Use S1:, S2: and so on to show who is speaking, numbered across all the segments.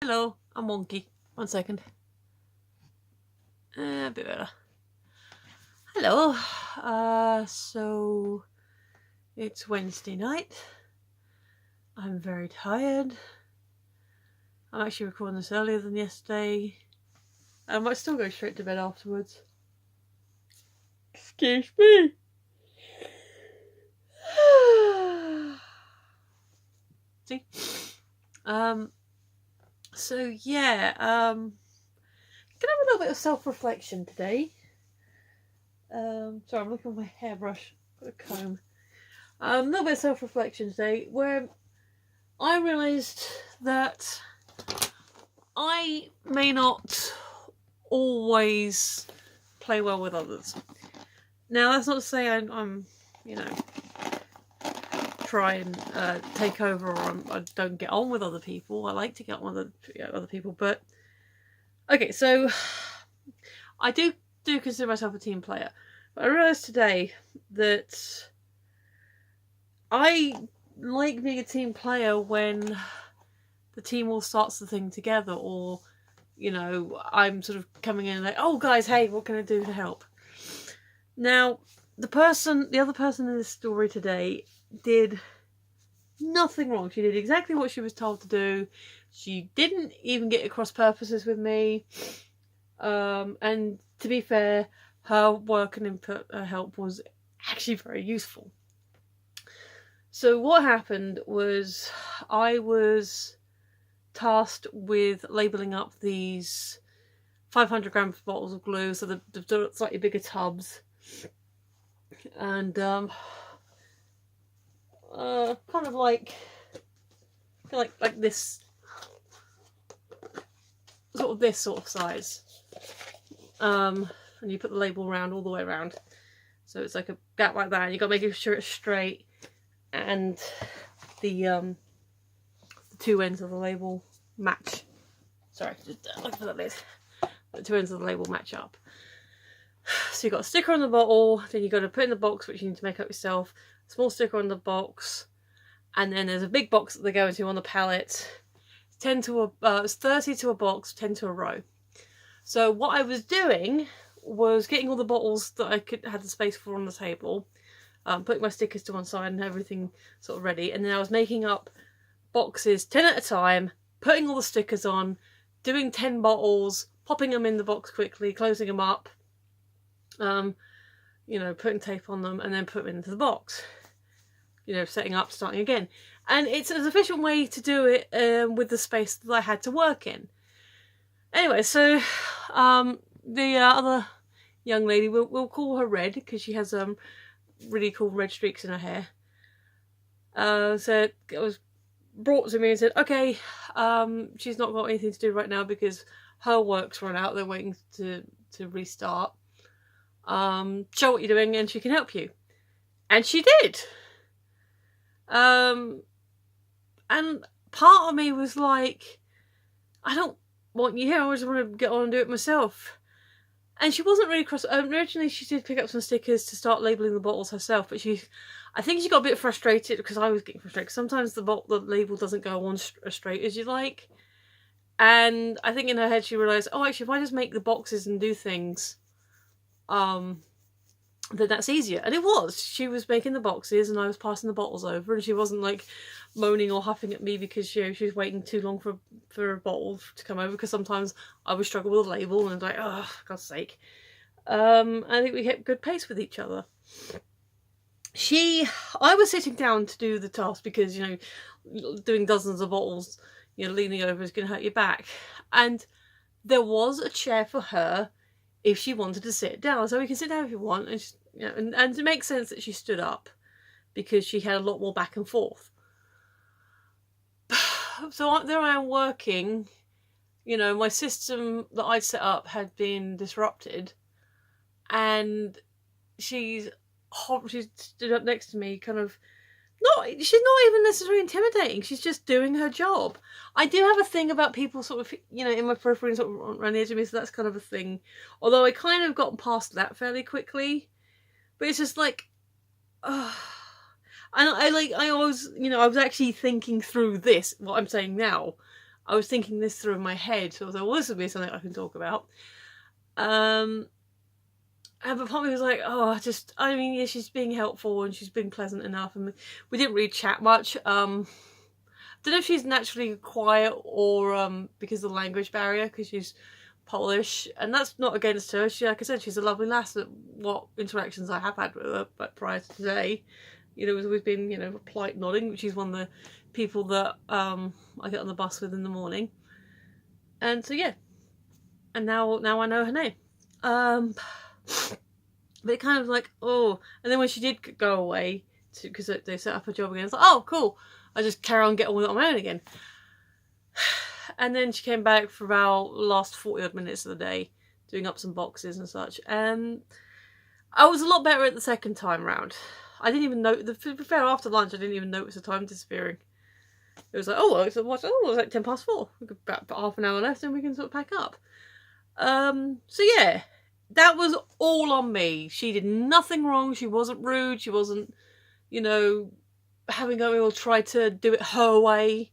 S1: Hello, I'm wonky. 1 second. A bit better. Hello. So it's Wednesday night. I'm very tired. I'm actually recording this earlier than yesterday. I might still go straight to bed afterwards. Excuse me. See? So yeah, gonna have a little bit of self-reflection today. Sorry, I'm looking at my hairbrush, got a comb. A little bit of self-reflection today, where I realised that I may not always play well with others. Now, that's not to say I'm try and take over, or I don't get on with other people. I like to get on with other people, but okay. So I do consider myself a team player, but I realised today that I like being a team player when the team all starts the thing together, or I'm sort of coming in like, oh guys, hey, what can I do to help? Now, the other person in this story today did nothing wrong. She did exactly what she was told to do. She didn't even get across purposes with me. And to be fair, her work and input, her help was actually very useful. So what happened was I was tasked with labelling up these 500-gram bottles of glue, so the slightly bigger tubs. And kind of like this sort of size. And you put the label round all the way around, so it's like a gap like that, and you got to make sure it's straight, and the two ends of the label match. Sorry, just look for that lid. The two ends of the label match up. So you got a sticker on the bottle, then you got to put in the box, which you need to make up yourself. A small sticker on the box, and then there's a big box that they go into on the pallet. It's 30 to a box, 10 to a row. So what I was doing was getting all the bottles that I had the space for on the table, putting my stickers to one side and everything sort of ready, and then I was making up boxes 10 at a time, putting all the stickers on, doing 10 bottles, popping them in the box quickly, closing them up, putting tape on them, and then put them into the box. Setting up, starting again. And it's an efficient way to do it with the space that I had to work in. Anyway, so the other young lady, we'll call her Red, because she has really cool red streaks in her hair. So it was brought to me and said, okay, she's not got anything to do right now because her work's run out. They're waiting to restart. Show what you're doing and she can help you. And she did. And part of me was like, I don't want you here, I just want to get on and do it myself. And she wasn't really cross. Originally she did pick up some stickers to start labelling the bottles herself, but I think she got a bit frustrated, because I was getting frustrated. Sometimes the label doesn't go on as straight as you like. And I think in her head she realised, oh, actually, if I just make the boxes and do things, then that's easier. And it was. She was making the boxes and I was passing the bottles over, and she wasn't like moaning or huffing at me because she was waiting too long for a bottle to come over, because sometimes I would struggle with a label and I'd be like, oh, for God's sake. I think we kept good pace with each other. I was sitting down to do the task because, doing dozens of bottles, leaning over is going to hurt your back. And there was a chair for her if she wanted to sit down. So we can sit down if you want. And, and it makes sense that she stood up because she had a lot more back and forth. So there I am working. My system that I'd set up had been disrupted. And she stood up next to me, kind of, she's not even necessarily intimidating, she's just doing her job. I do have a thing about people sort of, in my periphery and sort of around the edge of me, so that's kind of a thing. Although I kind of got past that fairly quickly. But it's just like, and I was actually thinking through what I'm saying now. I was thinking this through in my head, so I was like, well, this would be something I can talk about. And but part of me was like, oh, I mean, yeah, she's being helpful and she's been pleasant enough, and we didn't really chat much. Don't know if she's naturally quiet or because of the language barrier, because she's Polish, and that's not against her. She, like I said, she's a lovely lass. That what interactions I have had with her, but prior to today, you know, has always been, you know, polite nodding. She's one of the people that I get on the bus with in the morning, and so yeah, and now I know her name. But it kind of like, oh, and then when she did go away, because they set up a job again, it's like, oh, cool. I just carry on getting on with it on my own again. And then she came back for about the last 40 odd minutes of the day, doing up some boxes and such. And I was a lot better at the second time round. I didn't even know, to be fair, after lunch, I didn't even notice the time disappearing. It was like, it's like 4:10. We've got about half an hour left and we can sort of pack up. So yeah, that was all on me. She did nothing wrong. She wasn't rude. She wasn't, you know, having a or try to do it her way.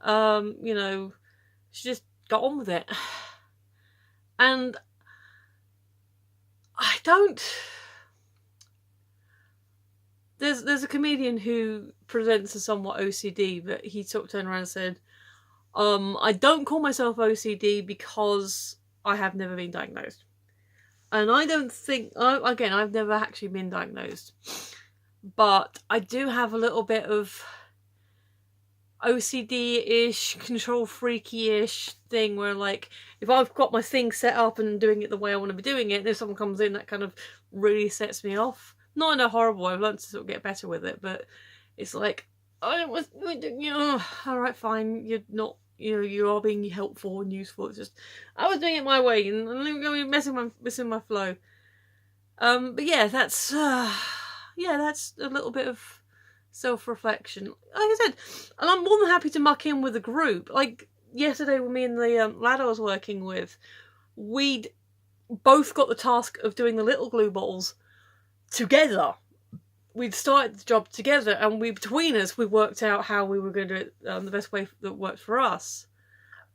S1: You know, she just got on with it. And I don't... There's a comedian who presents as somewhat OCD, but he sort of turned around and said, I don't call myself OCD because I have never been diagnosed. And I don't think... Again, I've never actually been diagnosed. But I do have a little bit of OCD-ish, control freaky-ish thing where, like, if I've got my thing set up and doing it the way I want to be doing it, and if someone comes in, that kind of really sets me off. Not in a horrible way, I've learned to sort of get better with it, but it's like, alright, fine, you're not, you know, you are being helpful and useful. It's just, I was doing it my way, and I'm going to be missing my flow. But yeah, that's a little bit of self-reflection. Like I said, and I'm more than happy to muck in with the group. Like yesterday with me and the lad I was working with, we'd both got the task of doing the little glue bottles together. We'd started the job together, and between us we worked out how we were going to do it the best way that worked for us.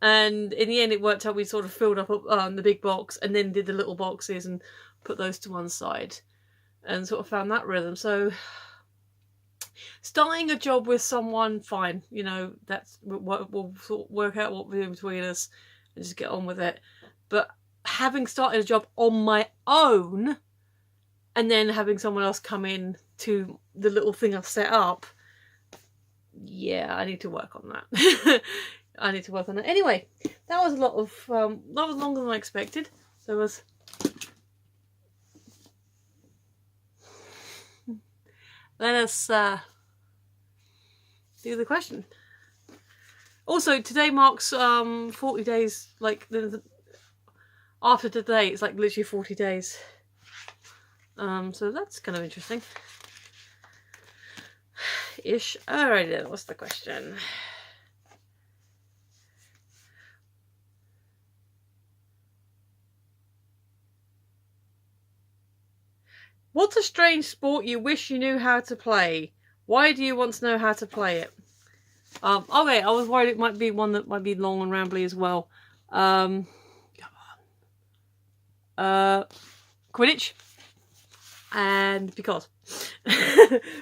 S1: And in the end it worked out we sort of filled up the big box and then did the little boxes and put those to one side and sort of found that rhythm. So starting a job with someone, fine, you know, we'll sort of work out what we're doing between us and just get on with it. But having started a job on my own and then having someone else come in to the little thing I've set up, yeah, I need to work on that. I need to work on that. Anyway, that was a lot of, that was longer than I expected. So it was... Let us do the question. Also, today marks 40 days, like, after today, it's like literally 40 days. So that's kind of interesting. Ish. Alright then, what's the question? What's a strange sport you wish you knew how to play? Why do you want to know how to play it? Okay, I was worried it might be one that might be long and rambly as well. Come on. Quidditch. And because.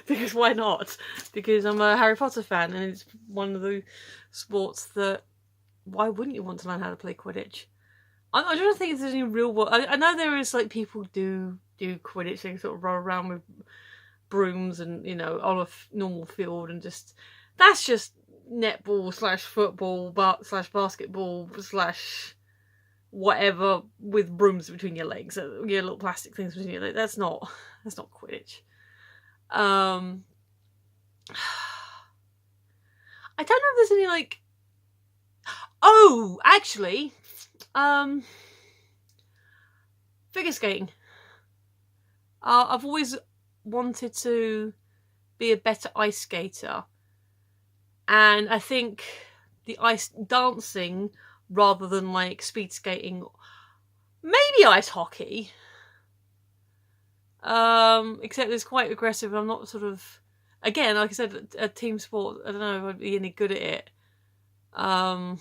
S1: Because why not? Because I'm a Harry Potter fan and it's one of the sports that... Why wouldn't you want to learn how to play Quidditch? I'm trying to think if there's any real world... I know there is, like, people do Quidditch, they sort of roll around with brooms and, you know, on a normal field and just... That's just netball / football / basketball / whatever with brooms between your legs. Your little plastic things between your legs. That's not Quidditch. I don't know if there's any, like... Oh, actually... figure skating. I've always wanted to be a better ice skater, and I think the ice dancing rather than like speed skating, maybe ice hockey. Except it's quite aggressive. I'm not sort of, again, like I said, a team sport. I don't know if I'd be any good at it. Although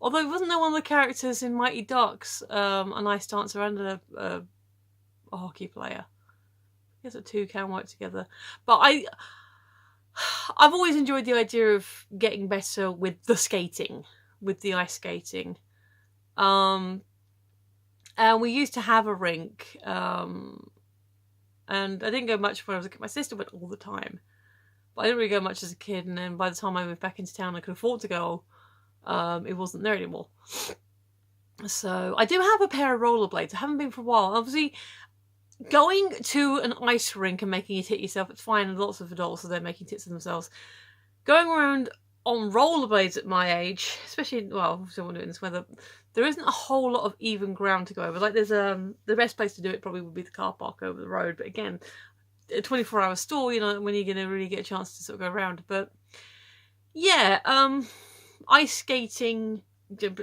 S1: wasn't there one of the characters in Mighty Ducks, an ice dancer and a hockey player? I guess the two can work together. But I've always enjoyed the idea of getting better with the skating, with the ice skating. And we used to have a rink, and I didn't go much when I was a kid. My sister went all the time, but I didn't really go much as a kid. And then by the time I moved back into town, I could afford to go. It wasn't there anymore. So I do have a pair of rollerblades. I haven't been for a while. Obviously, going to an ice rink and making you hit yourself, it's fine. And lots of adults are there making tits of themselves. Going around on rollerblades at my age, especially, well, I don't want to do it in this weather, there isn't a whole lot of even ground to go over. Like, there's the best place to do it probably would be the car park over the road. But again, a 24-hour store, you know, when you're going to really get a chance to sort of go around. But yeah, ice skating,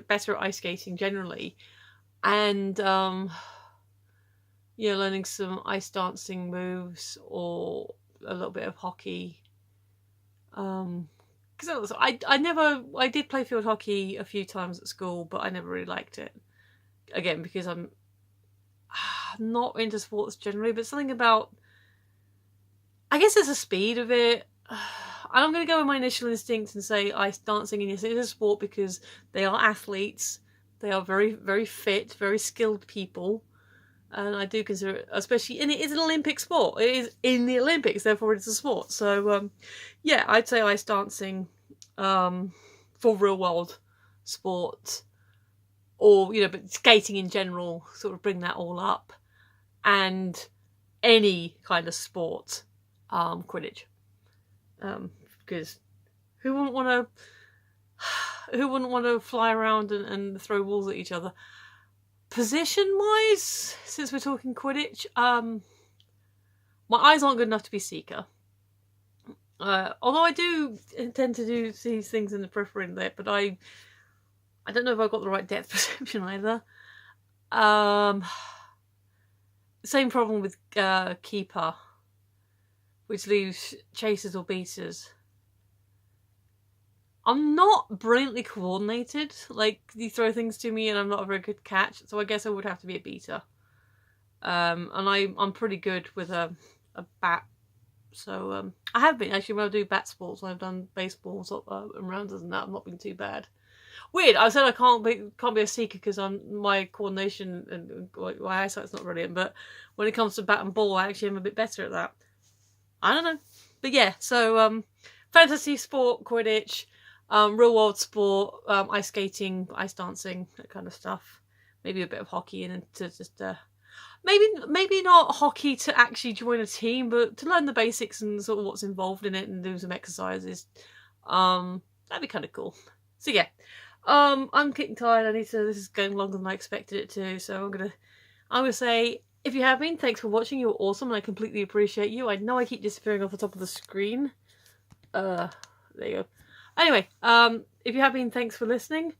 S1: better at ice skating generally, and you know, learning some ice dancing moves or a little bit of hockey. Because I did play field hockey a few times at school, but I never really liked it. Again, because I'm not into sports generally, but something about, I guess there's a speed of it. I'm going to go with my initial instincts and say ice dancing is a sport because they are athletes. They are very, very fit, very skilled people. And I do consider it, especially, and it is an Olympic sport. It is in the Olympics, therefore it's a sport. So, yeah, I'd say ice dancing for real world sport, or, you know, but skating in general, sort of bring that all up. And any kind of sport, Quidditch. Because who wouldn't want to fly around and throw balls at each other? Position-wise, since we're talking Quidditch, my eyes aren't good enough to be Seeker. Although I do tend to do these things in the periphery there, but I don't know if I've got the right depth perception either. Same problem with Keeper, which leaves chasers or beaters. I'm not brilliantly coordinated. Like, you throw things to me and I'm not a very good catch, so I guess I would have to be a beater. And I'm pretty good with a bat. So I have been, actually, when I do bat sports, I've done baseballs and rounders and that, I've not been too bad. Weird, I said I can't be a seeker because my coordination and my eyesight's not brilliant, but when it comes to bat and ball, I actually am a bit better at that. I don't know. But yeah, so fantasy sport, Quidditch, real world sport, ice skating, ice dancing, that kind of stuff. Maybe a bit of hockey and to just maybe not hockey to actually join a team, but to learn the basics and sort of what's involved in it and do some exercises. That'd be kind of cool. So yeah, I'm getting tired. This is going longer than I expected it to. So I'm gonna say, if you have been, thanks for watching. You're awesome, and I completely appreciate you. I know I keep disappearing off the top of the screen. There you go. Anyway, if you have been, thanks for listening.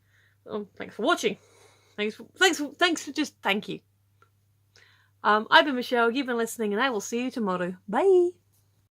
S1: Thanks for watching. Thanks for just thank you. I've been Michelle. You've been listening, and I will see you tomorrow. Bye.